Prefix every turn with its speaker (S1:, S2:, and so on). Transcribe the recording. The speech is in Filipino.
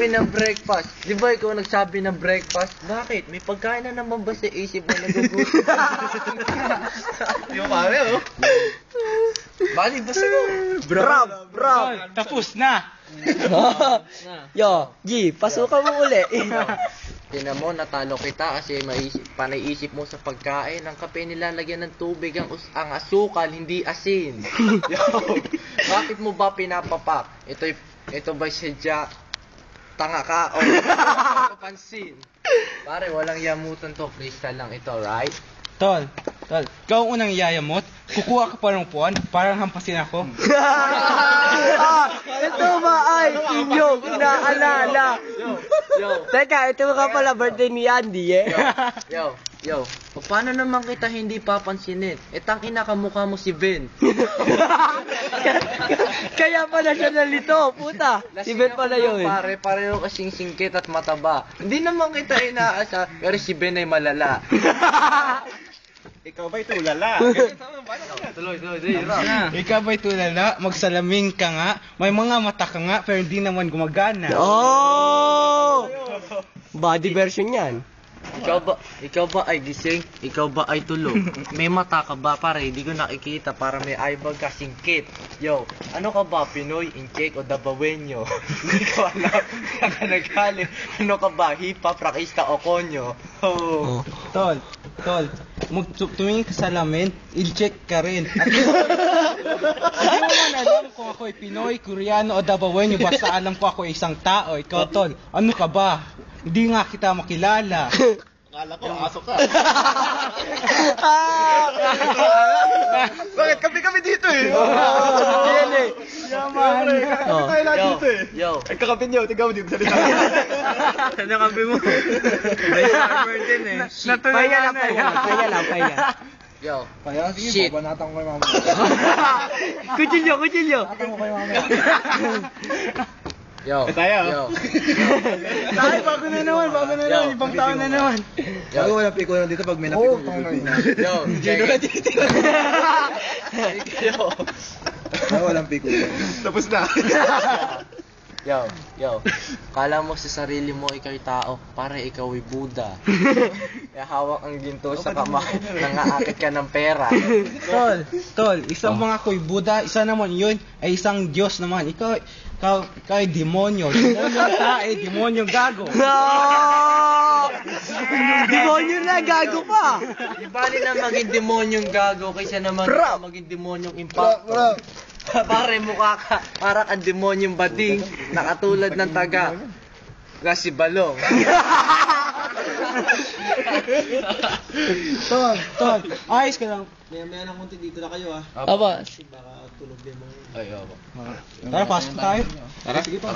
S1: ng breakfast. Di ba ikaw nagsabi ng breakfast? Bakit? May pagkain na naman ba sa isip mo nagugutom?
S2: Di mo pare, oh. Bali, basta mo.
S3: Bro.
S4: Tapos na.
S3: Yo, G, pasukan mo uli.
S1: Tinan mo, natalo kita kasi panaisip mo sa pagkain. Ang kape nilalagyan ng tubig, ang asukal, hindi asin. Yo, bakit mo ba pinapapak? Ito ba sadya tanga ka o pansin? Pare, walang yamutan to. Freestyle lang ito, right?
S4: Tol, ikaw ang unang yayamot. Kukuha ka pa ng puwan, parang hampasin ako.
S3: Ito ba ay inyong inaalala?
S1: Yo.
S3: Teka, ito nga pala birthday ni Andy eh.
S1: Yo. Paano naman kita hindi papansinin? Tangina kamukha mo si Ben.
S3: Kaya pala siya nalito, puta. Si Ben pala yun.
S1: Pare, pareho kasing singkit at mataba. Hindi naman kita inaasa, pero si Ben ay malala.
S2: Ikaw ba'y tulala?
S1: Tuloy.
S4: Ikaw ba'y tulala? Magsalaming ka nga. May mga mata ka nga, pero hindi naman gumagana.
S3: Oh! Body version yan.
S1: Ikaw ba ay gising? Ikaw ba ay tulog? May mata ka ba pare? Hindi ko nakikita para may eyebag ka singkit. Yo, ano ka ba? Pinoy, Incheck o Dabawenyo? Hindi ko alam. Saan ka nagaling? Ano ka ba? Hip-hop, rockista o konyo? Oh.
S4: Tol, tumingin ka sa lamin, il-check ka rin. At hindi mo man alam kung ako'y Pinoy, Koreano o Dabawenyo, basta alam ko ako isang tao. Ikaw, Tol, ano ka ba? Hindi nga kita makilala.
S2: Akala ko, aso ka. Bakit? Kami dito eh.
S3: Yan eh.
S4: Yaman.
S3: Oh.
S2: Tayo lahat dito eh.
S1: Yo.
S2: Ay, kakapin niyo. Tignan mo dito. Salita.
S1: Ano kape mo? May farmer din eh.
S3: Pahinga lang.
S1: Yo.
S2: Kaya,
S1: Shit.
S2: sige, banatan ko kay mama.
S3: Kutsilyo.
S2: Banatan ko kay mama.
S1: Yo.
S2: Tayo.
S4: Ay, bago na naman. Ibang taon na naman.
S2: Bago walang piko lang dito pag may napiko.
S1: Yo. Yo.
S2: Walang piko. Tapos na.
S1: Yo. Kala mo sa sarili mo ikaw'y tao, para ikaw ay Buddha. Kaya hawak ang ginto sa kamay, nangaakit ka ng pera.
S4: Tol, isang mga ko'y Buddha, isa naman yun ay isang Diyos naman. Ikaw ay demonyo. Demonyong tae, demonyong gago.
S3: No! Demonyo na, gago pa.
S1: Ibali na maging demonyong gago kaysa naman maging demonyong impacto. Pare, mukha ka parang ang demonyong bading na katulad ng taga Gasi Balong.
S4: Tol, ayos ka lang.
S2: Maya ng konti dito na kayo ah.
S3: Aba.
S2: Baka tulog din mo.
S1: Ay, opo.
S4: Tara, pasok tayo.
S2: Tara. Sige pa.